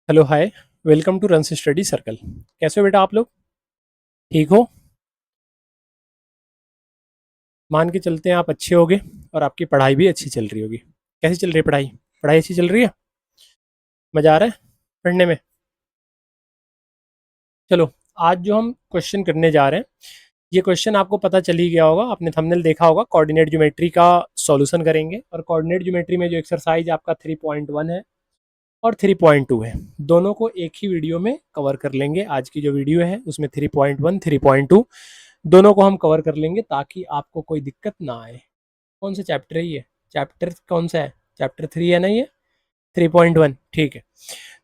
Hello hi. Welcome to रंस study circle. कैसे हो बेटा आप लोग? ठीक हो? मान के चलते हैं आप अच्छे होगे और आपकी पढ़ाई भी अच्छी चल रही होगी। कैसी चल रही है पढ़ाई? पढ़ाई अच्छी चल रही है? मज़ा आ रहा है पढ़ने में? चलो, आज जो हम क्वेश्चन करने जा रहे हैं, ये क्वेश्चन आपको पता चल ही गया होगा, आपने थंबनेल देखा होगा। कोऑर्डिनेट ज्योमेट्री का सॉल्यूशन करेंगे और कोऑर्डिनेट ज्योमेट्री में जो एक्सरसाइज आपका 3.1 है और 3.2 है, दोनों को एक ही वीडियो में कवर कर लेंगे। आज की जो वीडियो है उसमें 3.1 3.2 दोनों को हम कवर कर लेंगे ताकि आपको कोई दिक्कत ना आए। कौन सा चैप्टर है ये? चैप्टर कौन सा है? चैप्टर 3 है ना ये? 3.1, ठीक है।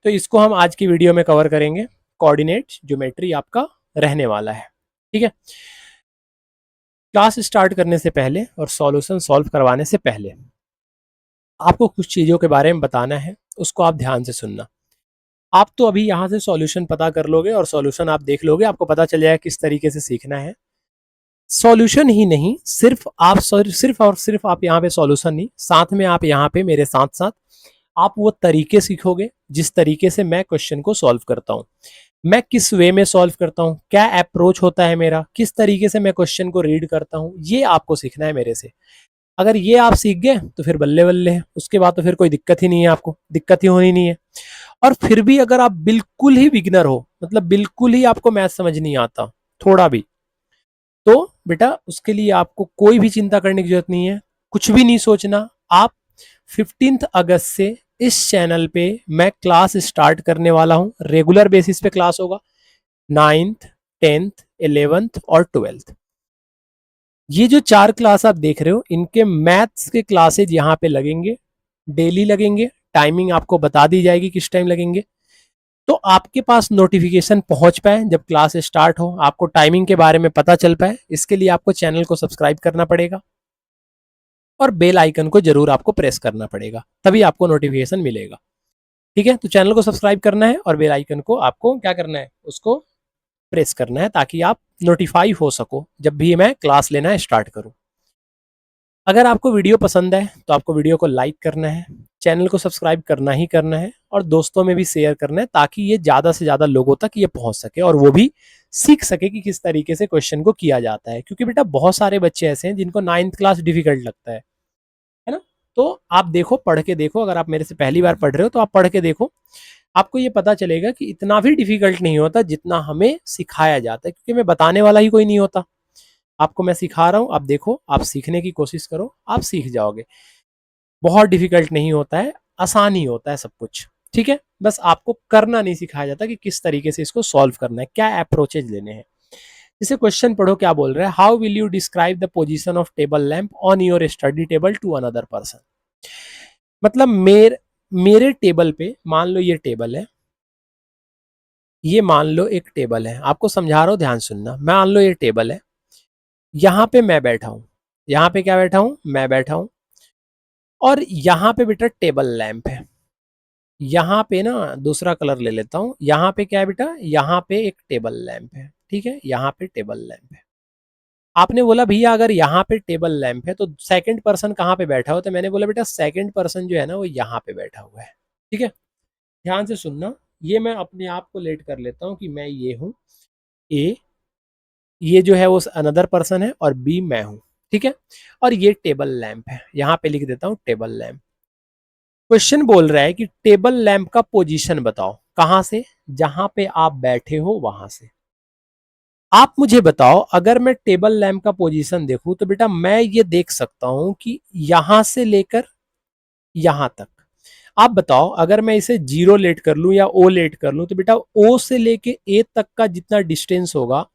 तो इसको हम आज की वीडियो में कवर करेंगे। कोऑर्डिनेट ज्योमेट्री आपका रहने वाला है, ठीक है। क्लास स्टार्ट करने से पहले और सॉल्यूशन सॉल्व करवाने से पहले आपको कुछ चीज़ों के बारे में बताना है, उसको आप ध्यान से सुनना। आप तो अभी यहाँ से सॉल्यूशन पता कर लोगे और सॉल्यूशन आप देख लोगे, आपको पता चल जाएगा किस तरीके से सीखना है। सॉल्यूशन ही नहीं, सिर्फ और सिर्फ आप यहाँ पे सॉल्यूशन नहीं, साथ में आप यहाँ पे मेरे साथ साथ आप वो तरीके सीखोगे जिस तरीके से मैं क्वेश्चन को सॉल्व करता हूँ। मैं किस वे में सॉल्व करता हूँ, क्या अप्रोच होता है मेरा, किस तरीके से मैं क्वेश्चन को रीड करता हूँ, ये आपको सीखना है मेरे से। अगर ये आप सीख गए तो फिर बल्ले बल्ले है, उसके बाद तो फिर कोई दिक्कत ही नहीं है, आपको दिक्कत ही होनी नहीं है। और फिर भी अगर आप बिल्कुल ही बिगिनर हो, मतलब बिल्कुल ही आपको मैथ समझ नहीं आता थोड़ा भी, तो बेटा उसके लिए आपको कोई भी चिंता करने की जरूरत नहीं है, कुछ भी नहीं सोचना। आप 15 अगस्त से इस चैनल पे मैं क्लास स्टार्ट करने वाला हूँ, रेगुलर बेसिस पे क्लास होगा। 9th 10th 11th और 12th, ये जो 4 क्लास आप देख रहे हो, इनके मैथ्स के क्लासेज यहाँ पे लगेंगे, डेली लगेंगे। टाइमिंग आपको बता दी जाएगी किस टाइम लगेंगे, तो आपके पास नोटिफिकेशन पहुंच पाए जब क्लास स्टार्ट हो, आपको टाइमिंग के बारे में पता चल पाए। इसके लिए आपको चैनल को सब्सक्राइब करना पड़ेगा और बेल आइकन को जरूर आपको प्रेस करना पड़ेगा, तभी आपको नोटिफिकेशन मिलेगा। ठीक है, तो चैनल को सब्सक्राइब करना है और बेल आइकन को आपको क्या करना है, उसको प्रेस करना है ताकि आप नोटिफाई हो सको जब भी मैं क्लास लेना स्टार्ट करूं। अगर आपको वीडियो पसंद है तो आपको वीडियो को लाइक करना है, चैनल को सब्सक्राइब करना ही करना है और दोस्तों में भी शेयर करना है ताकि ये ज़्यादा से ज़्यादा लोगों तक ये पहुंच सके और वो भी सीख सके कि किस तरीके से क्वेश्चन को किया जाता है। क्योंकि बेटा बहुत सारे बच्चे ऐसे हैं जिनको 9th क्लास डिफिकल्ट लगता है ना। तो आप देखो, पढ़ के देखो, अगर आप मेरे से पहली बार पढ़ रहे हो तो आप पढ़ के देखो, आपको ये पता चलेगा कि इतना भी डिफिकल्ट नहीं होता जितना हमें सिखाया जाता है, क्योंकि मैं बताने वाला ही कोई नहीं होता। आपको मैं सिखा रहा हूँ, आप देखो, आप सीखने की कोशिश करो, आप सीख जाओगे। बहुत डिफिकल्ट नहीं होता है, आसान ही होता है सब कुछ। ठीक है, बस आपको करना नहीं सिखाया जाता कि किस तरीके से इसको सॉल्व करना है, क्या अप्रोचेज लेने हैं। जैसे क्वेश्चन पढ़ो, क्या बोल रहा है, how will you describe the position of table lamp on your study table to another person. मतलब मेरे टेबल पे, मान लो ये टेबल है, ये मान लो एक टेबल है, आपको समझा रहा हूँ, ध्यान सुनना। मान लो ये टेबल है, यहाँ पे मैं बैठा हूँ, यहाँ पे क्या बैठा हूँ, मैं बैठा हूँ, और यहाँ पे बेटा टेबल लैंप है। यहाँ पे ना दूसरा कलर ले लेता हूँ, यहाँ पे क्या है बेटा, यहाँ पे एक टेबल लैंप है, ठीक है, यहाँ पे टेबल लैंप है। आपने बोला भैया अगर यहाँ पे टेबल लैंप है तो सेकंड पर्सन कहाँ पे बैठा हो, तो मैंने बोला बेटा सेकंड पर्सन जो है ना वो यहाँ पे बैठा हुआ है। ठीक है, ध्यान से सुनना। ये मैं अपने आप को लेट कर लेता हूँ कि मैं ये हूँ ए, ये जो है वो अनदर पर्सन है, और बी मैं हूँ। ठीक है, और ये टेबल लैंप है, यहाँ पे लिख देता हूँ टेबल लैंप। क्वेश्चन बोल रहा है कि टेबल लैंप का पोजीशन बताओ, कहां से, जहां पे आप बैठे हो वहां से। आप मुझे बताओ, अगर मैं टेबल लैंप का पोजीशन देखूं तो बेटा मैं ये देख सकता हूं कि यहां से लेकर यहां तक। आप बताओ, अगर मैं इसे 0 लेट कर लूं या ओ लेट कर लूं तो बेटा ओ से लेके ए तक का जितना डिस्टेंस होगा,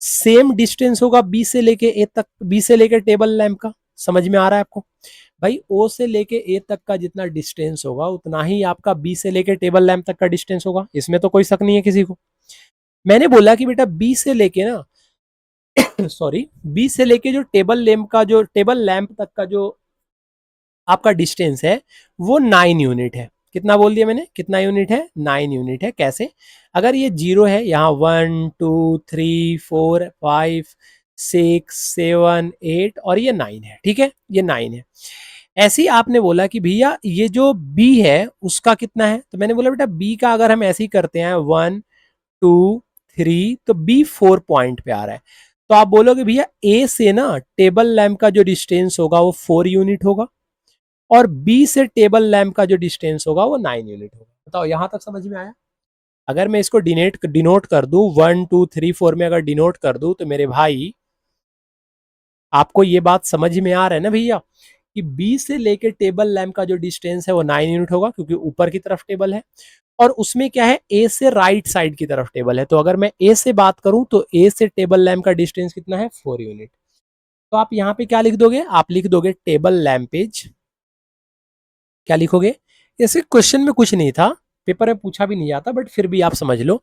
सेम डिस्टेंस होगा बी से लेके ए तक, बी से लेके टेबल लैंप का। समझ में आ रहा है आपको? भाई ओ से लेके ए तक का जितना डिस्टेंस होगा उतना ही आपका बी से लेके टेबल लैंप तक का डिस्टेंस होगा, इसमें तो कोई शक नहीं है किसी को। मैंने बोला कि बेटा बी से लेके ना सॉरी, बी से लेके जो टेबल लैंप तक का जो आपका डिस्टेंस है वो 9 यूनिट है। कितना बोल दिया मैंने, कितना यूनिट है, 9 यूनिट है। कैसे, अगर ये 0 है, यहाँ 1 2 3 4 5 6 7 8 और ये 9 है, ठीक है, ये 9 है। ऐसे ही आपने बोला कि भैया ये जो बी है उसका कितना है, तो मैंने बोला बेटा बी का अगर हम ऐसे ही करते हैं 1 2 3, तो बी 4 पॉइंट पे आ रहा है। तो आप बोलोगे भैया ए से ना टेबल लैंप का जो डिस्टेंस होगा वो 4 यूनिट होगा, और बी से टेबल लैंप का जो डिस्टेंस होगा वो 9 यूनिट होगा। बताओ यहां तक समझ में आया? अगर मैं इसको डिनोट कर दूं 1 2 3 4 में, अगर डिनोट कर दूं तो मेरे भाई आपको ये बात समझ में आ रहा है ना भैया कि बी से लेके टेबल लैंप का जो डिस्टेंस है वो 9 यूनिट होगा, क्योंकि ऊपर की तरफ टेबल है, और उसमें क्या है ए से राइट साइड की तरफ टेबल है। तो अगर मैं ए से बात करूं तो ए से टेबल लैंप का डिस्टेंस कितना है, 4 यूनिट। तो आप यहां पे क्या लिख दोगे, आप लिख दोगे टेबल लैंपेज, क्या लिखोगे, ऐसे क्वेश्चन में कुछ नहीं था, पेपर में पूछा भी नहीं जाता, बट फिर भी आप समझ लो,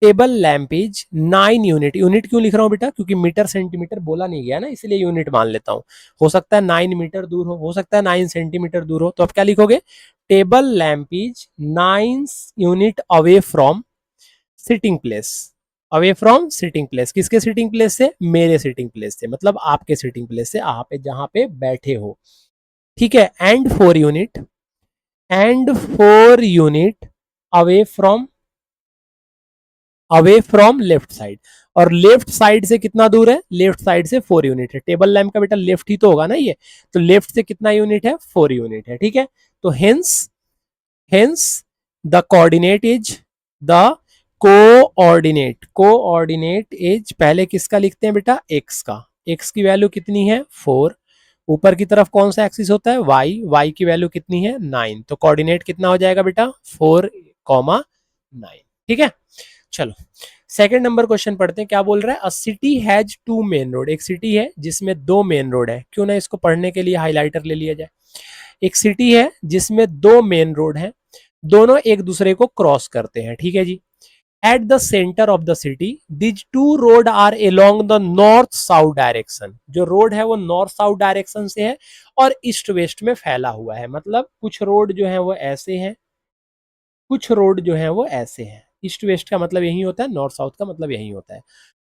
टेबल लैंपेज 9 यूनिट। यूनिट क्यों लिख रहा हूं बेटा, क्योंकि मीटर सेंटीमीटर बोला नहीं गया ना, इसलिए यूनिट मान लेता हूं। हो सकता है 9 मीटर दूर हो सकता है 9 सेंटीमीटर दूर हो, तो आप क्या लिखोगे, table lamp is 9 unit away from sitting place. Away from sitting place, किसके सिटिंग प्लेस से, मेरे सिटिंग प्लेस से, मतलब आपके सिटिंग प्लेस से, आप जहां पे बैठे हो, ठीक है। And 4 unit away from left side. और लेफ्ट साइड से कितना दूर है, लेफ्ट साइड से 4 यूनिट है। टेबल लैंप का बेटा लेफ्ट ही तो होगा ना ये, तो लेफ्ट से कितना यूनिट है, 4 यूनिट है, ठीक है। तो hence the coordinate is the coordinate is, पहले किसका लिखते हैं बेटा, एक्स का। एक्स की वैल्यू कितनी है, 4। ऊपर की तरफ कौन सा एक्सिस होता है, वाई की वैल्यू कितनी है, 9। तो कोऑर्डिनेट कितना हो जाएगा बेटा, 4,9, ठीक है। चलो सेकंड नंबर क्वेश्चन पढ़ते हैं, क्या बोल रहा है, अ सिटी हैज 2 मेन रोड। एक सिटी है जिसमें 2 मेन रोड है, क्यों ना इसको पढ़ने के लिए हाईलाइटर ले लिया जाए। एक सिटी है जिसमें 2 मेन रोड है, दोनों एक दूसरे को क्रॉस करते हैं, ठीक है जी। At the centre of the city these 2 road are along the north south direction. जो रोड है वो नॉर्थ साउथ डायरेक्शन से है और ईस्ट वेस्ट में फैला हुआ है, मतलब कुछ रोड जो है वो ऐसे हैं, कुछ रोड जो है वो ऐसे हैं। ईस्ट वेस्ट का मतलब यही होता है, नॉर्थ साउथ का मतलब यही होता है।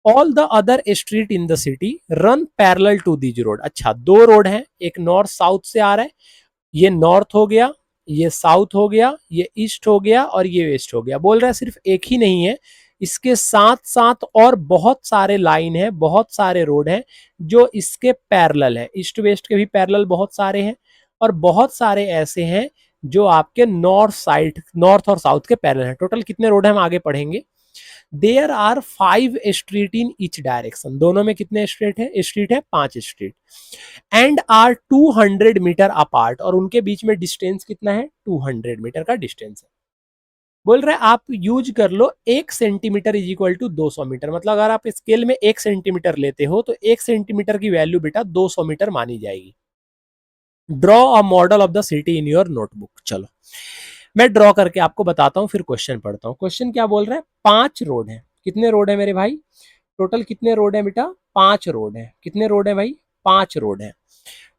All the other street in the city run parallel to these road. अच्छा, 2 रोड हैं, एक नॉर्थ साउथ से आ रहा है, ये नॉर्थ हो गया, ये साउथ हो गया, ये ईस्ट हो गया और ये वेस्ट हो गया। बोल रहा है सिर्फ एक ही नहीं है, इसके साथ साथ और बहुत सारे लाइन है, बहुत सारे रोड हैं जो इसके पैरेलल है। ईस्ट वेस्ट के भी पैरेलल बहुत सारे हैं, और बहुत सारे ऐसे हैं जो आपके नॉर्थ साइड, नॉर्थ और साउथ के पैरेलल हैं। टोटल कितने रोड हैं हम आगे पढ़ेंगे। There are 5 street in each direction. दोनों में कितने स्ट्रीट है 5 street. And are 200 metre apart, और उनके बीच में डिस्टेंस कितना है, 200 मीटर का डिस्टेंस है। बोल रहे आप यूज कर लो 1 centimetre is equal to 200 metre. मतलब अगर आप स्केल में 1 सेंटीमीटर लेते हो तो 1 सेंटीमीटर की वैल्यू बेटा 200 मीटर मानी जाएगी। Draw a model of the city in your notebook. चलो मैं ड्रॉ करके आपको बताता हूं, फिर क्वेश्चन पढ़ता हूं। क्वेश्चन क्या बोल रहा है, 5 रोड है। कितने रोड है मेरे भाई, टोटल कितने रोड है बेटा, 5 रोड है। कितने रोड है भाई, 5 रोड है,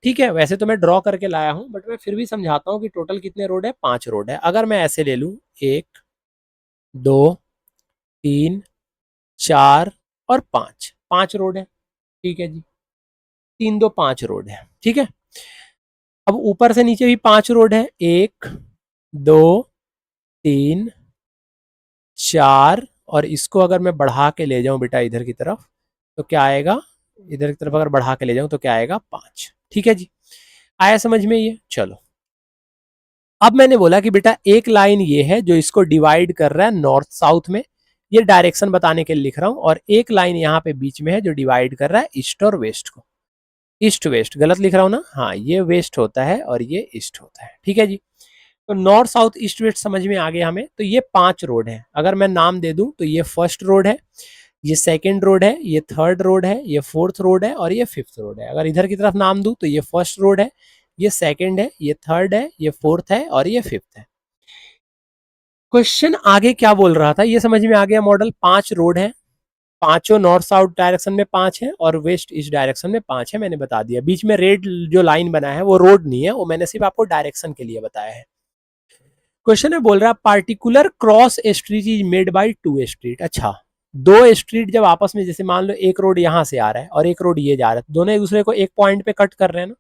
ठीक है। वैसे तो मैं ड्रॉ करके लाया हूं, बट मैं फिर भी समझाता हूं कि टोटल कितने रोड है, 5 रोड है। अगर मैं ऐसे ले लूं 1 2 3 4 और 5, 5 रोड है, ठीक है जी। 3 2 5 रोड है, ठीक है। अब ऊपर से नीचे भी 5 रोड है, 1 2 3 4, और इसको अगर मैं बढ़ा के ले जाऊं बेटा इधर की तरफ तो क्या आएगा, इधर की तरफ अगर बढ़ा के ले जाऊं तो क्या आएगा, 5, ठीक है जी। आया समझ में ये। चलो अब मैंने बोला कि बेटा एक लाइन ये है जो इसको डिवाइड कर रहा है नॉर्थ साउथ में, ये डायरेक्शन बताने के लिए लिख रहा हूं, और एक लाइन यहाँ पे बीच में है जो डिवाइड कर रहा है ईस्ट और वेस्ट को। ईस्ट वेस्ट गलत लिख रहा हूं ना, हाँ ये वेस्ट होता है और ये ईस्ट होता है, ठीक है जी। तो नॉर्थ साउथ ईस्ट वेस्ट समझ में आ गया हमें। तो ये 5 रोड है, अगर मैं नाम दे दूं तो ये फर्स्ट रोड है, ये सेकंड रोड है, ये थर्ड रोड है, ये फोर्थ रोड है और ये फिफ्थ रोड है। अगर इधर की तरफ नाम दूं तो ये फर्स्ट रोड है, ये सेकंड है, ये थर्ड है, ये फोर्थ है और ये फिफ्थ है। क्वेश्चन आगे क्या बोल रहा था ये समझ में आ गया। मॉडल 5 रोड है, पांचों नॉर्थ साउथ डायरेक्शन में 5 है और वेस्ट ईस्ट डायरेक्शन में 5 है, मैंने बता दिया। बीच में रेड जो लाइन बना है वो रोड नहीं है, वो मैंने सिर्फ आपको डायरेक्शन के लिए बताया है। क्वेश्चन में बोल रहा है particular cross street is made by 2 street. अच्छा, 2 स्ट्रीट जब आपस में, जैसे मान लो एक रोड यहां से आ रहा है और एक रोड ये जा रहा है, दोनों एक दूसरे को एक पॉइंट पे कट कर रहे हैं ना,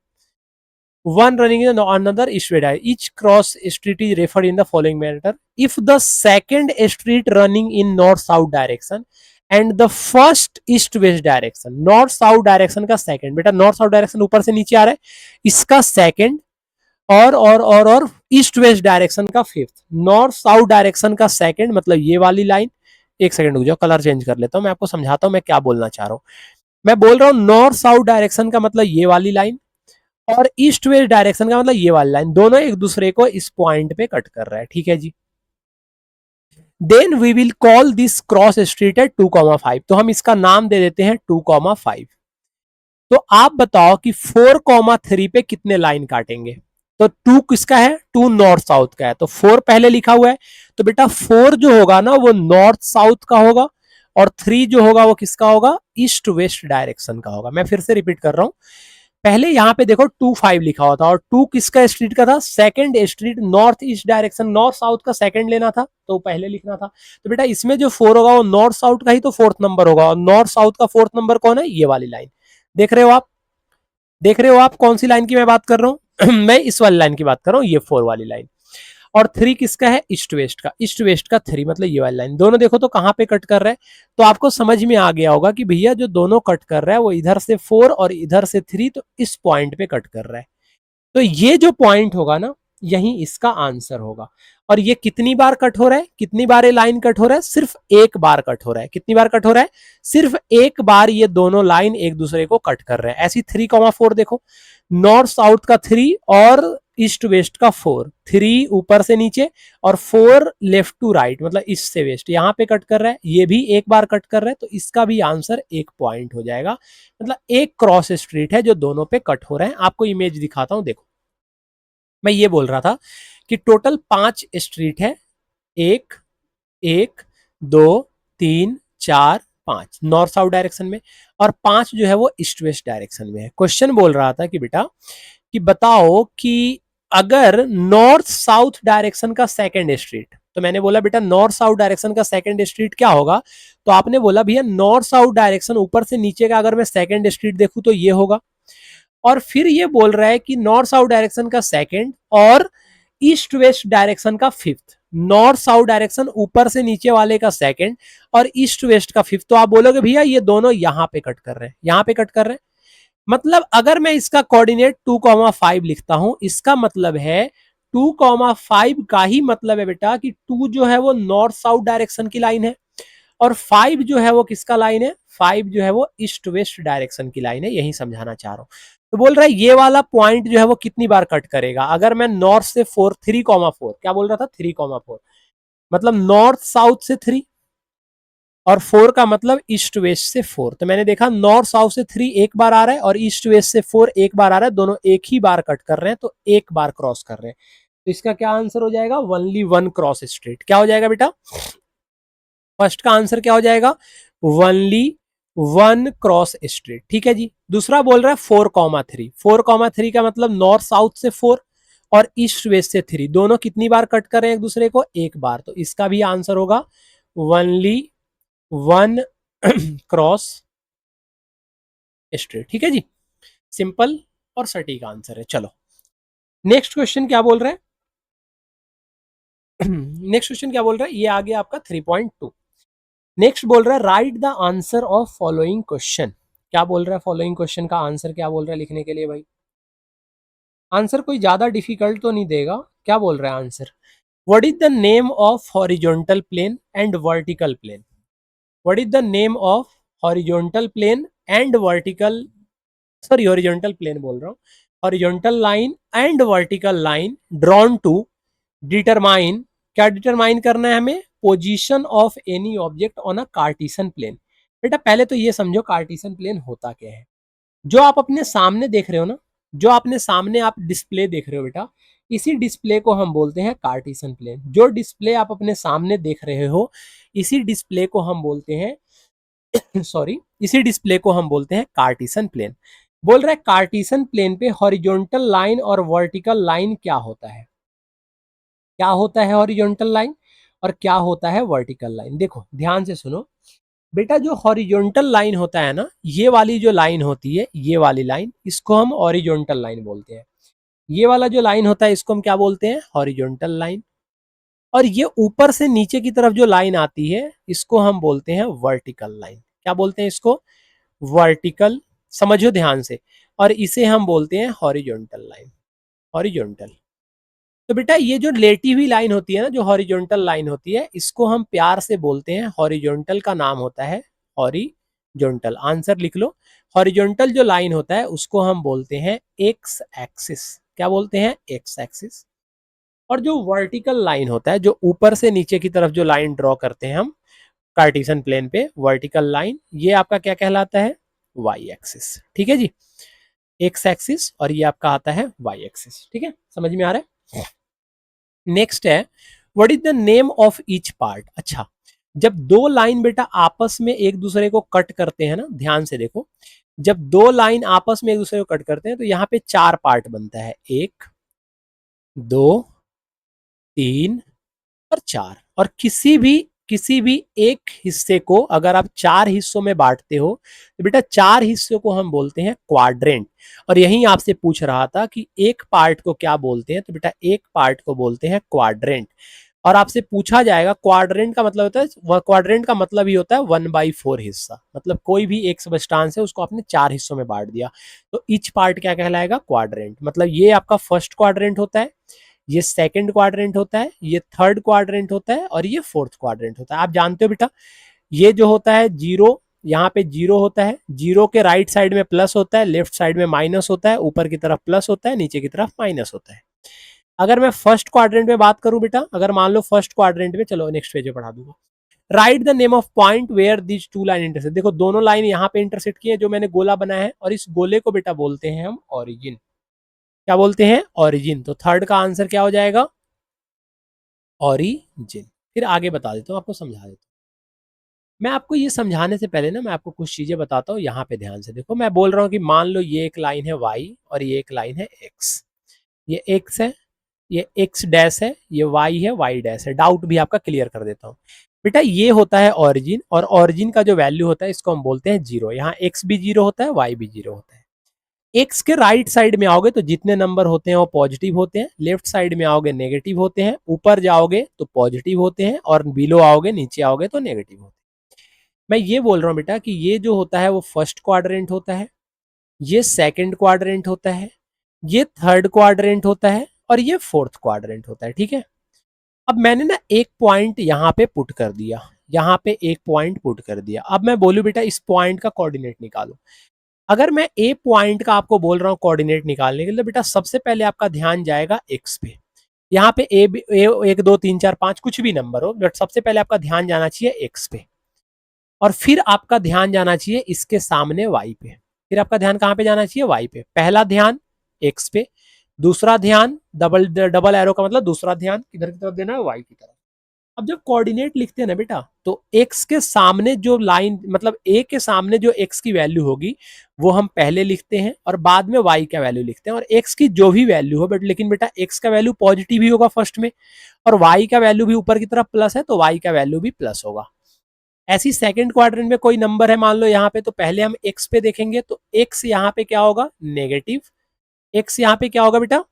one running in another east way direction. Each cross street is referred in the following manner. If the second street running in north south direction and the first east west direction, north south direction का second, बेटा north south direction ऊपर से नीचे आ रहा है, इसका second और east west direction का फिफ्थ, नॉर्थ साउथ डायरेक्शन का सेकंड मतलब ये वाली लाइन, एक सेकंड रुक जाओ कलर चेंज कर लेता हूं, मैं आपको समझाता हूं मैं क्या बोलना चाह रहा हूं। मैं बोल रहा हूं नॉर्थ साउथ डायरेक्शन का मतलब ये वाली लाइन और ईस्ट वेस्ट डायरेक्शन का मतलब ये वाली लाइन, दोनों एक दूसरे को इस पॉइंट पे कट कर रहा है, ठीक है जी। Then we will call this cross street है 2,5, तो हम इसका नाम दे देते हैं 2,5। तो आप बताओ कि 4,3 पे कितने लाइन काटेंगे। तो 2 किसका है, 2 नॉर्थ साउथ का है, तो 4 पहले लिखा हुआ है, तो बेटा 4 जो होगा ना वो नॉर्थ साउथ का होगा और 3 जो होगा वो किसका होगा, ईस्ट वेस्ट डायरेक्शन का होगा। मैं फिर से रिपीट कर रहा हूं, पहले यहां पे देखो 2,5 लिखा हुआ था और 2 किसका स्ट्रीट का था, second street north east direction, north south का सेकंड लेना था तो पहले लिखना था। तो बेटा इसमें जो 4 होगा वो नॉर्थ साउथ का ही तो फोर्थ नंबर होगा, और नॉर्थ साउथ का फोर्थ नंबर कौन है, ये वाली लाइन। देख रहे हो आप, देख रहे हो आप कौन सी लाइन की मैं बात कर रहा हूं मैं इस वाली लाइन की बात कर रहा हूं, ये 4 वाली लाइन। और 3 किसका है, ईस्ट वेस्ट का, ईस्ट वेस्ट का 3 मतलब ये वाली लाइन। दोनों देखो तो कहां पे कट कर रहा है, तो आपको समझ में आ गया होगा कि भैया जो दोनों कट कर रहा है वो इधर से 4 और इधर से 3, तो इस पॉइंट पे कट कर रहा है। तो ये जो पॉइंट होगा ना यही इसका आंसर होगा। और ये कितनी बार कट हो रहा है, कितनी बार ये लाइन कट हो रहा है, सिर्फ एक बार कट हो रहा है। कितनी बार कट हो रहा है, सिर्फ एक बार ये दोनों लाइन एक दूसरे को कट कर रहे हैं। ऐसी 3,4 देखो, नॉर्थ साउथ का 3 और ईस्ट वेस्ट का 4, 3 ऊपर से नीचे और 4 लेफ्ट टू राइट मतलब ईस्ट से वेस्ट, यहां पे कट कर रहा है, ये भी एक बार कट कर रहा है, तो इसका भी आंसर 1 पॉइंट हो जाएगा। मतलब एक क्रॉस स्ट्रीट है जो दोनों पे कट हो रहे हैं। आपको इमेज दिखाता हूं, देखो मैं ये बोल रहा था कि टोटल 5 स्ट्रीट है, 1 1 2 3 4 5 नॉर्थ साउथ डायरेक्शन में, और 5 जो है वो ईस्ट वेस्ट डायरेक्शन में है। क्वेश्चन बोल रहा था कि बेटा कि बताओ कि अगर नॉर्थ साउथ डायरेक्शन का सेकंड स्ट्रीट, तो मैंने बोला बेटा नॉर्थ साउथ डायरेक्शन का सेकंड स्ट्रीट क्या होगा, तो आपने बोला भैया नॉर्थ साउथ डायरेक्शन ऊपर से नीचे का अगर मैं सेकंड स्ट्रीट देखूं तो ये होगा। और फिर ये बोल रहा है कि नॉर्थ साउथ डायरेक्शन का सेकंड और ईस्ट वेस्ट डायरेक्शन का फिफ्थ, नॉर्थ साउथ डायरेक्शन ऊपर से नीचे वाले का सेकंड और ईस्ट वेस्ट का फिफ्थ। तो आप बोलोगे भैया ये दोनों यहां पे कट कर रहे हैं, यहां पे कट कर रहे हैं, मतलब अगर मैं इसका कोऑर्डिनेट 2,5 लिखता हूं, इसका मतलब है 2,5 का ही मतलब है बेटा कि 2 जो है वो नॉर्थ साउथ डायरेक्शन की लाइन है और 5 जो है वो किसका लाइन है, 5 जो है वो ईस्ट वेस्ट डायरेक्शन की लाइन है, यही समझाना चाह रहा हूं। तो बोल रहा है ये वाला पॉइंट जो है वो कितनी बार कट करेगा, अगर मैं नॉर्थ से 4 3,4 क्या बोल रहा था 3,4 मतलब नॉर्थ साउथ से 3 और 4 का मतलब ईस्ट वेस्ट से 4। तो मैंने देखा नॉर्थ साउथ से 3 एक बार आ रहा है और ईस्ट वेस्ट से 4 एक बार आ रहा है, दोनों एक ही बार कट कर रहे हैं, तो एक बार क्रॉस कर रहे हैं। तो इसका क्या आंसर हो जाएगा, ओनली 1 क्रॉस स्ट्रेट। क्या हो जाएगा बेटा, फर्स्ट का आंसर क्या हो जाएगा, ओनली 1 क्रॉस स्ट्रेट। ठीक है जी। दूसरा बोल रहा है 4,3, 4,3 का मतलब नॉर्थ साउथ से 4 और ईस्ट वेस्ट से 3, दोनों कितनी बार कट कर रहे हैं एक दूसरे को, एक बार। तो इसका भी आंसर होगा ओनली 1 क्रॉस स्ट्रेट। ठीक है जी, सिंपल और सटीक आंसर है। चलो नेक्स्ट क्वेश्चन क्या बोल रहा है नेक्स्ट क्वेश्चन क्या बोल रहा है, ये आ गया आपका 3.2। नेक्स्ट बोल रहा है right the answer of following question. क्या बोल रहा है, फॉलोइंग क्वेश्चन का आंसर क्या बोल रहा है लिखने के लिए भाई। आंसर कोई ज्यादा डिफिकल्ट तो नहीं देगा। क्या बोल रहा है answer, what is the name of horizontal plane and vertical plane. What is the name of horizontal plane and vertical, sorry horizontal plane बोल रहा हूँ, horizontal line and vertical line drawn to determine, क्या determine करना है हमें, position of any object on a Cartesian plane. बेटा पहले तो ये समझो कार्टेशियन प्लेन होता क्या है। जो आप अपने सामने देख रहे हो ना, जो अपने सामने आप डिस्प्ले देख रहे हो बेटा, इसी डिस्प्ले को हम बोलते हैं कार्टेशियन प्लेन। जो डिस्प्ले आप अपने सामने देख रहे हो इसी डिस्प्ले को हम बोलते हैं सॉरी इसी डिस्प्ले को हम बोलते हैं कार्टेशियन प्लेन। बोल रहा है कार्टेशियन प्लेन पे हॉरिजॉन्टल लाइन और वर्टिकल लाइन क्या होता है, क्या होता है हॉरिजॉन्टल लाइन और क्या होता है वर्टिकल लाइन। देखो ध्यान से सुनो बेटा, जो हॉरिजॉन्टल लाइन होता है ना, ये वाली जो लाइन होती है, ये वाली लाइन, इसको हम हॉरिजॉन्टल लाइन बोलते हैं। ये वाला जो लाइन होता है इसको हम क्या बोलते हैं, हॉरिजॉन्टल लाइन। और ये ऊपर से नीचे की तरफ जो लाइन आती है इसको हम बोलते हैं वर्टिकल लाइन। क्या बोलते हैं इसको, वर्टिकल, समझो ध्यान से। और इसे हम बोलते हैं हॉरिजॉन्टल लाइन, हॉरिजॉन्टल। तो बेटा ये जो लेटी हुई लाइन होती है ना, जो हॉरिजॉन्टल लाइन होती है, इसको हम प्यार से बोलते हैं, हॉरिजॉन्टल का नाम होता है हॉरिजॉन्टल। आंसर लिख लो। हॉरिजॉन्टल जो लाइन होता है उसको हम बोलते हैं एक्स एक्सिस। क्या बोलते हैं, एक्स एक्सिस। और जो वर्टिकल लाइन होता है, जो ऊपर से नीचे की तरफ जो लाइन ड्रॉ करते हैं हम कार्टेशियन प्लेन पे, वर्टिकल लाइन, ये आपका क्या कहलाता है, वाई एक्सिस। ठीक है जी, एक्स एक्सिस, और ये आपका आता है वाई एक्सिस। ठीक है, समझ में आ रहा है। नेक्स्ट है, what is the name of each part. अच्छा, जब दो लाइन बेटा आपस में एक दूसरे को कट करते हैं ना, ध्यान से देखो, जब दो लाइन आपस में एक दूसरे को कट करते हैं तो यहाँ पे चार पार्ट बनता है, एक, दो, तीन और चार। और किसी भी एक हिस्से को अगर आप चार हिस्सों में बांटते हो तो बेटा चार हिस्सों को हम बोलते हैं क्वाड्रेंट। और यही आपसे पूछ रहा था कि एक पार्ट को क्या बोलते हैं, तो बेटा एक पार्ट को बोलते हैं क्वाड्रेंट। और आपसे पूछा जाएगा क्वाड्रेंट का मतलब होता है, क्वाड्रेंट का मतलब ही होता है 1/4 हिस्सा। मतलब कोई भी एक सबस्टांस है उसको आपने चार हिस्सों में बांट दिया, तो ईच पार्ट क्या कहलाएगा, क्वाड्रेंट। मतलब ये आपका फर्स्ट क्वाड्रेंट होता है, ये सेकंड क्वाड्रेंट होता है, ये थर्ड क्वाड्रेंट होता है, और ये फोर्थ क्वाड्रेंट होता है। आप जानते हो बेटा, ये जो होता है जीरो, यहाँ पे जीरो होता है, जीरो के राइट साइड में प्लस होता है, लेफ्ट साइड में माइनस होता है, ऊपर की तरफ प्लस होता है, नीचे की तरफ माइनस होता है। अगर मैं फर्स्ट क्वाड्रेंट में बात करूं बेटा, अगर मान लो फर्स्ट क्वाड्रेंट में, चलो नेक्स्ट पेज में पढ़ा दूंगा। Write the name of point where this two line intersect. देखो दोनों लाइन यहाँ पे इंटरसेक्ट की है, जो मैंने गोला बनाया है, और इस गोले को बेटा बोलते हैं हम ऑरिजिन। क्या बोलते हैं, ऑरिजिन। तो थर्ड का आंसर क्या हो जाएगा, ऑरिजिन। फिर आगे बता देता हूँ, आपको समझा देता हूँ। मैं आपको ये समझाने से पहले ना मैं आपको कुछ चीजें बताता हूँ, यहाँ पे ध्यान से देखो। मैं बोल रहा हूँ कि मान लो ये एक लाइन है वाई और ये एक लाइन है एक्स। ये एक्स है, ये एक्स डैश है, ये वाई है, वाई डैश है। डाउट भी आपका क्लियर कर देता हूँ बेटा। ये होता है ऑरिजिन, और ऑरिजिन का जो वैल्यू होता है इसको हम बोलते हैं जीरो। यहाँ एक्स भी जीरो होता है, वाई भी जीरो होता है। एक्स के राइट साइड में आओगे तो जितने नंबर होते हैं वो पॉजिटिव होते हैं, लेफ्ट साइड में आओगे नेगेटिव होते हैं, ऊपर जाओगे तो पॉजिटिव होते हैं, और बिलो आओगे, नीचे आओगे तो नेगेटिव होते हैं। मैं ये बोल रहा हूँ बेटा कि ये जो होता है वो फर्स्ट क्वाड्रेंट होता है, ये सेकंड क्वाड्रेंट होता है, ये थर्ड क्वाड्रेंट होता है, और ये फोर्थ क्वाड्रेंट होता है। ठीक है, अब मैंने ना एक पॉइंट यहाँ पे पुट कर दिया, यहाँ पे एक पॉइंट पुट कर दिया। अब मैं बोलूँ बेटा इस पॉइंट का कोऑर्डिनेट निकालो। अगर मैं ए पॉइंट का आपको बोल रहा हूँ कोऑर्डिनेट निकालने के लिए, बेटा सबसे पहले आपका ध्यान जाएगा एक्स पे। यहाँ पे ए एक दो तीन चार पांच कुछ भी नंबर हो, बट सबसे पहले आपका ध्यान जाना चाहिए एक्स पे, और फिर आपका ध्यान जाना चाहिए इसके सामने वाई पे। फिर आपका ध्यान कहाँ पे जाना चाहिए, वाई पे। पहला ध्यान एक्स पे, दूसरा ध्यान डबल डबल एरो का मतलब दूसरा ध्यान किधर की तरफ देना है, वाई की तरफ। अब जब कोऑर्डिनेट लिखते हैं ना बेटा, तो एक्स के सामने जो लाइन, मतलब ए के सामने जो एक्स की वैल्यू होगी वो हम पहले लिखते हैं, और बाद में वाई का वैल्यू लिखते हैं। और एक्स की जो भी वैल्यू हो, बट लेकिन बेटा एक्स का वैल्यू पॉजिटिव ही होगा फर्स्ट में, और वाई का वैल्यू भी ऊपर की तरफ प्लस है तो वाई का वैल्यू भी प्लस होगा। ऐसी सेकंड क्वाड्रेंट में कोई नंबर है मान लो यहाँ पे, तो पहले हम एक्स पे देखेंगे, तो एक्स यहाँ पे क्या होगा, नेगेटिव। एक्स यहाँ पे क्या होगा बेटा,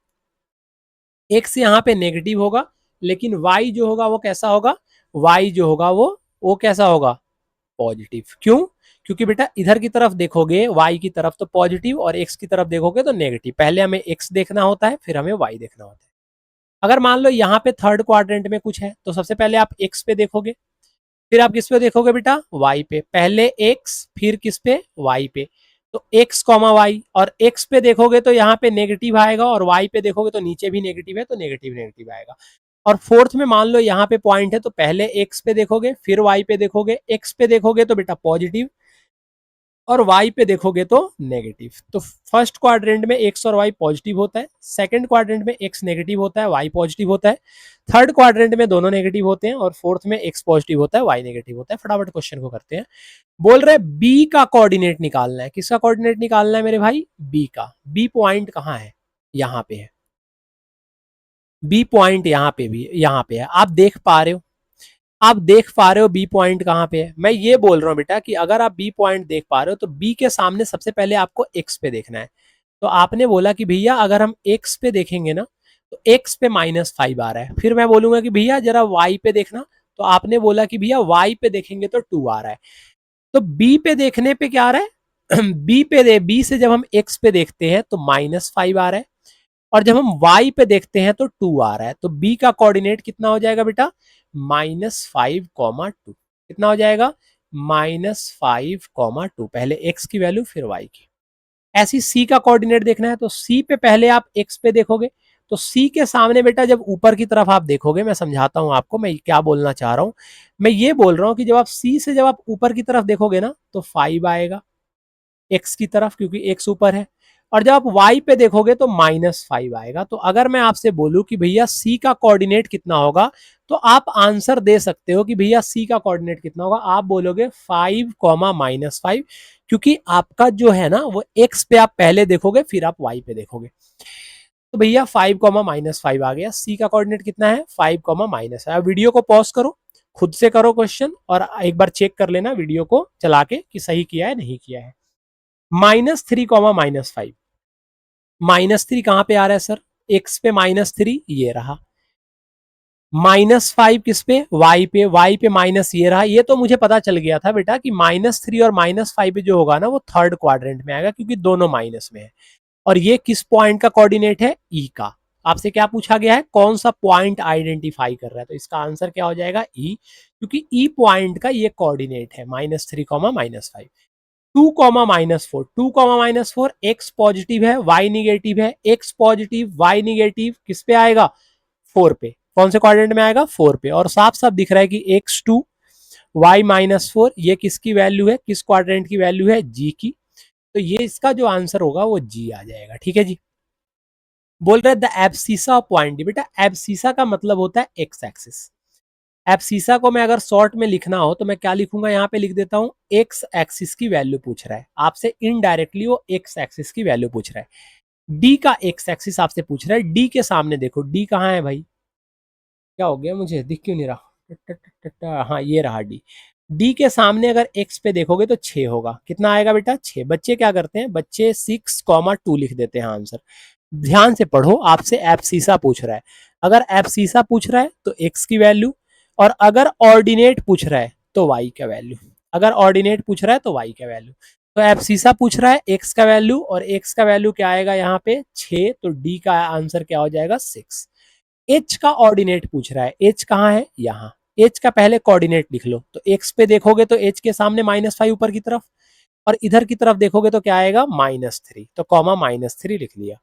एक्स यहाँ पे नेगेटिव होगा। लेकिन वाई जो होगा वो कैसा होगा, वाई जो होगा वो कैसा होगा, पॉजिटिव। क्यों, क्योंकि बेटा इधर की तरफ देखोगे वाई की तरफ तो पॉजिटिव, और एक्स की तरफ देखोगे तो नेगेटिव। पहले हमें एक्स देखना होता है, फिर हमें वाई देखना होता है। अगर मान लो यहाँ पे थर्ड क्वाड्रेंट में कुछ है, तो सबसे पहले आप एक्स पे देखोगे, फिर आप किस पे देखोगे बेटा, वाई पे। पहले एक्स फिर किस पे, वाई पे। तो एक्स कॉमा वाई, और एक्स पे देखोगे तो यहाँ पे नेगेटिव आएगा, और वाई पे देखोगे तो नीचे भी नेगेटिव है तो नेगेटिव नेगेटिव आएगा। और फोर्थ में मान लो यहाँ पे पॉइंट है, तो पहले एक्स पे देखोगे, फिर वाई पे देखोगे। एक्स पे देखोगे तो बेटा पॉजिटिव, और वाई पे देखोगे तो नेगेटिव। तो फर्स्ट क्वाड्रेंट में एक्स और वाई पॉजिटिव होता है, सेकंड क्वाड्रेंट में एक्स नेगेटिव होता है, वाई पॉजिटिव होता है, थर्ड क्वाड्रेंट में दोनों नेगेटिव होते हैं, और फोर्थ में एक्स पॉजिटिव होता है, वाई नेगेटिव होता है। फटाफट क्वेश्चन को करते हैं। बोल रहे बी का कोऑर्डिनेट निकालना है। किसका कोऑर्डिनेट निकालना है मेरे भाई, बी का। बी पॉइंट कहाँ है, यहाँ पे है। बी पॉइंट यहाँ पे भी, यहाँ पे है, आप देख पा रहे हो, आप देख पा रहे हो बी पॉइंट कहाँ पे है। मैं ये बोल रहा हूँ बेटा कि अगर आप बी पॉइंट देख पा रहे हो तो बी के सामने सबसे पहले आपको एक्स पे देखना है। तो आपने बोला कि भैया अगर हम x पे देखेंगे ना तो x पे -5 आ रहा है। फिर मैं बोलूंगा कि भैया जरा y पे देखना, तो आपने बोला कि भैया y पे देखेंगे तो 2 आ रहा है। तो b पे देखने पे क्या आ रहा है b से जब हम x पे देखते हैं तो -5 आ रहा है, और जब हम y पे देखते हैं तो 2 आ रहा है। तो b का कोऑर्डिनेट कितना हो जाएगा बेटा, -5, 2। कितना हो जाएगा, -5, 2। पहले x की वैल्यू फिर y की। ऐसी c का कोऑर्डिनेट देखना है तो c पे पहले आप x पे देखोगे, तो c के सामने बेटा जब ऊपर की तरफ आप देखोगे, मैं समझाता हूं आपको मैं क्या बोलना चाह रहा हूं। मैं ये बोल रहा हूं कि जब आप c से जब आप ऊपर की तरफ देखोगे ना तो 5 आएगा x की तरफ, क्योंकि x ऊपर है। और जब आप y पे देखोगे तो -5 आएगा। तो अगर मैं आपसे बोलूं कि भैया c का कोऑर्डिनेट कितना होगा, तो आप आंसर दे सकते हो कि भैया c का कोऑर्डिनेट कितना होगा। आप बोलोगे 5, -5, क्योंकि आपका जो है ना वो x पे आप पहले देखोगे फिर आप y पे देखोगे। तो भैया 5, -5 आ गया। c का कोऑर्डिनेट कितना है, 5, -5। वीडियो को पॉज करो, खुद से करो क्वेश्चन, और एक बार चेक कर लेना वीडियो को चला के कि सही किया है नहीं किया है। -3, -5। -3 कहां पे आ रहा है सर, x पे -3 ये रहा। -5 किस पे, y पे, y पे माइनस ये रहा। ये तो मुझे पता चल गया था बेटा कि -3 और -5 जो होगा ना वो थर्ड क्वाड्रेंट में आएगा, क्योंकि दोनों माइनस में है। और ये किस पॉइंट का कोऑर्डिनेट है, ई का। आपसे क्या पूछा गया है, कौन सा पॉइंट आइडेंटिफाई कर रहा है, तो इसका आंसर क्या हो जाएगा, ई, क्योंकि ई पॉइंट का ये कोऑर्डिनेट है -3, -5। 2, -4, 2, -4, एक्स पॉजिटिव है वाई निगेटिव है, एक्स पॉजिटिव वाई निगेटिव किस पे आएगा, 4 पे। कौन से क्वाड्रेंट में आएगा, 4 पे। और साफ साफ दिख रहा है कि x2 y-4 ये किसकी वैल्यू है, किस क्वाड्रेंट की वैल्यू है, g की। तो ये इसका जो आंसर होगा वो g आ जाएगा। ठीक है जी। बोल रहे द एब्सिसा ऑफ पॉइंट, बेटा एब्सिसा का मतलब होता है एक्स एक्सिस। एब्सिसा को मैं अगर शॉर्ट में लिखना हो तो मैं क्या लिखूंगा, यहाँ पे लिख देता हूं एक्स एक्सिस की वैल्यू पूछ रहा है आपसे, इनडायरेक्टली वो एक्स एक्सिस की वैल्यू पूछ रहा है। डी का एक्स एक्सिस आपसे पूछ रहा है, डी के सामने देखो, डी कहाँ है भाई, क्या हो गया मुझे दिख क्यों नहीं रहा, हाँ ये रहा डी। डी के सामने अगर एक्स पे देखोगे तो 6 होगा। कितना आएगा बेटा, 6। बच्चे क्या करते हैं, बच्चे 6, 2 लिख देते हैं आंसर। ध्यान से पढ़ो, आपसे एब्सिसा पूछ रहा है। अगर एब्सिसा पूछ रहा है तो एक्स की वैल्यू, और अगर ऑर्डिनेट पूछ रहा है तो वाई का वैल्यू। अगर ऑर्डिनेट पूछ रहा है तो वाई का वैल्यू। तो एब्सिसा पूछ रहा है एक्स का वैल्यू, और एक्स का वैल्यू क्या आएगा यहाँ पे 6, तो डी का आंसर क्या हो जाएगा 6। एच का ऑर्डिनेट पूछ रहा है, एच कहाँ है, यहाँ। एच का पहले कोऑर्डिनेट लिख लो, तो एक्स पे देखोगे तो एच के सामने -5 ऊपर की तरफ, और इधर की तरफ देखोगे तो क्या आएगा -3, तो कॉमा -3 लिख लिया।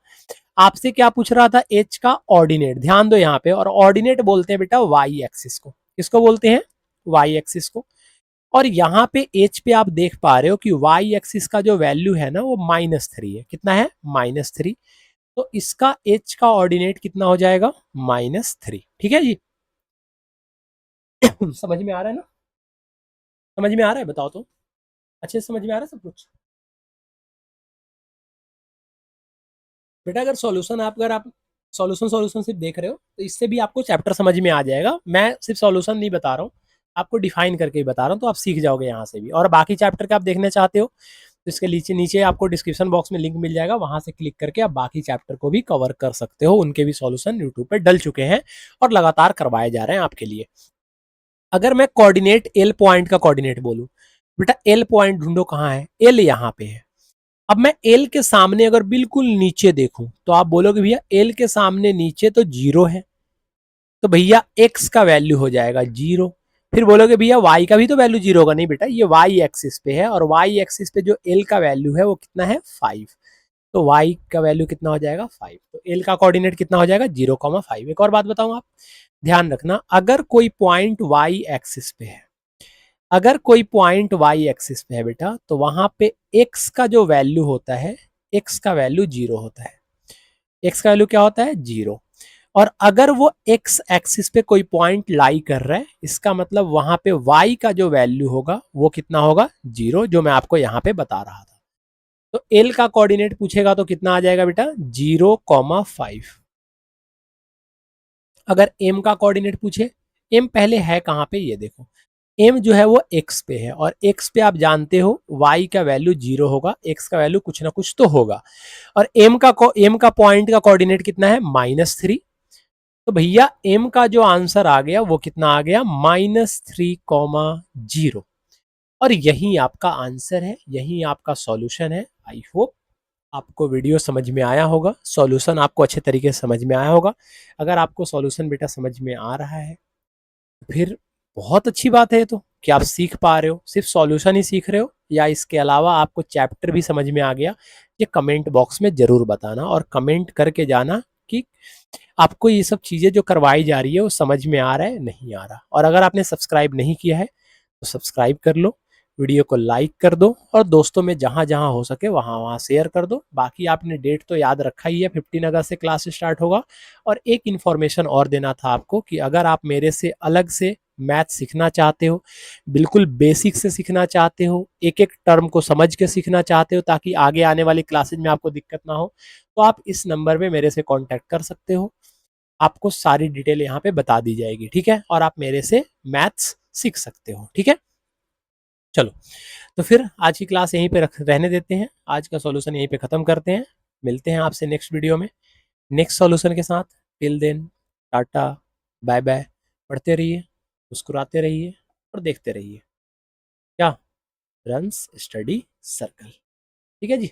आपसे क्या पूछ रहा था, एच का ऑर्डिनेट, ध्यान दो यहाँ पे। और ऑर्डिनेट बोलते हैं बेटा वाई एक्सिस को, किसको बोलते हैं, वाई एक्सिस को। और यहाँ पे एच पे आप देख पा रहे हो कि वाई एक्सिस का जो वैल्यू है ना वो -3 है। कितना है, -3। तो इसका एच का ऑर्डिनेट कितना हो जाएगा, -3। ठीक है जी। समझ में आ रहा है ना, समझ में आ रहा है, बताओ तो, अच्छे से समझ में आ रहा है सब कुछ। बेटा अगर सॉल्यूशन अगर आप सॉल्यूशन सिर्फ देख रहे हो तो इससे भी आपको चैप्टर समझ में आ जाएगा। मैं सिर्फ सॉल्यूशन नहीं बता रहा हूँ, आपको डिफाइन करके ही बता रहा हूँ, तो आप सीख जाओगे यहाँ से भी। और बाकी चैप्टर के आप देखने चाहते हो तो इसके नीचे नीचे आपको डिस्क्रिप्शन बॉक्स में लिंक मिल जाएगा, वहां से क्लिक करके आप बाकी चैप्टर को भी कवर कर सकते हो। उनके भी सॉल्यूशन यूट्यूब पे डल चुके हैं और लगातार करवाए जा रहे हैं आपके लिए। अगर मैं कोऑर्डिनेट एल पॉइंट का कोऑर्डिनेट बोलूं, बेटा एल पॉइंट ढूंढो कहाँ है, एल यहाँ पे है। अब मैं एल के सामने अगर बिल्कुल नीचे देखूं तो आप बोलोगे भैया एल के सामने नीचे तो 0 है, तो भैया एक्स का वैल्यू हो जाएगा 0। फिर बोलोगे भैया वाई का भी तो वैल्यू 0 होगा, नहीं बेटा ये वाई एक्सिस पे है, और वाई एक्सिस पे जो एल का वैल्यू है वो कितना है 5, तो वाई का वैल्यू कितना हो जाएगा 5। तो एल का कोऑर्डिनेट कितना हो जाएगा 0,5। एक और बात बताऊं, आप ध्यान रखना, अगर कोई पॉइंट वाई एक्सिस पे है, अगर कोई पॉइंट वाई एक्सिस पे है बेटा, तो वहां पे एक्स का जो वैल्यू होता है, एक्स का वैल्यू 0 होता है। एक्स का वैल्यू क्या होता है 0। और अगर वो एक्स एक्सिस पे कोई पॉइंट लाई कर रहा है, इसका मतलब वहां पे वाई का जो वैल्यू होगा वो कितना होगा 0, जो मैं आपको यहाँ पे बता रहा था। तो एल का कोऑर्डिनेट पूछेगा तो कितना आ जाएगा बेटा 0,5। अगर एम का कोऑर्डिनेट पूछे, एम पहले है कहां पे ये देखो, एम जो है वो एक्स पे है, और एक्स पे आप जानते हो वाई का वैल्यू 0 होगा, एक्स का वैल्यू कुछ ना कुछ तो होगा, और एम का पॉइंट का कोऑर्डिनेट कितना है -3। तो भैया एम का जो आंसर आ गया वो कितना आ गया -3, 0। और यही आपका आंसर है, यही आपका सॉल्यूशन है। आई होप आपको वीडियो समझ में आया होगा, सॉल्यूशन आपको अच्छे तरीके से समझ में आया होगा। अगर आपको सॉल्यूशन बेटा समझ में आ रहा है फिर बहुत अच्छी बात है ये तो, कि आप सीख पा रहे हो। सिर्फ सॉल्यूशन ही सीख रहे हो या इसके अलावा आपको चैप्टर भी समझ में आ गया, ये कमेंट बॉक्स में जरूर बताना, और कमेंट करके जाना कि आपको ये सब चीज़ें जो करवाई जा रही है वो समझ में आ रहा है नहीं आ रहा। और अगर आपने सब्सक्राइब नहीं किया है तो सब्सक्राइब कर लो, वीडियो को लाइक कर दो, और दोस्तों में जहाँ जहाँ हो सके वहाँ वहाँ शेयर कर दो। बाकी आपने डेट तो याद रखा ही है, 15 अगस्त से क्लास स्टार्ट होगा। और एक इन्फॉर्मेशन और देना था आपको, कि अगर आप मेरे से अलग से मैथ सीखना चाहते हो, बिल्कुल बेसिक से सीखना चाहते हो, एक एक टर्म को समझ के सीखना चाहते हो ताकि आगे आने वाली क्लासेज में आपको दिक्कत ना हो, तो आप इस नंबर पे मेरे से कांटेक्ट कर सकते हो। आपको सारी डिटेल यहाँ पे बता दी जाएगी, ठीक है, और आप मेरे से मैथ्स सीख सकते हो, ठीक है। चलो, तो फिर आज की क्लास यहीं पे रहने देते हैं, आज का सॉल्यूशन यहीं पे ख़त्म करते हैं। मिलते हैं आपसे नेक्स्ट वीडियो में नेक्स्ट सॉल्यूशन के साथ। Till then, tata, bye bye. पढ़ते रहिए, मुस्कुराते रहिए और देखते रहिए क्या, रन्स स्टडी सर्कल। ठीक है जी।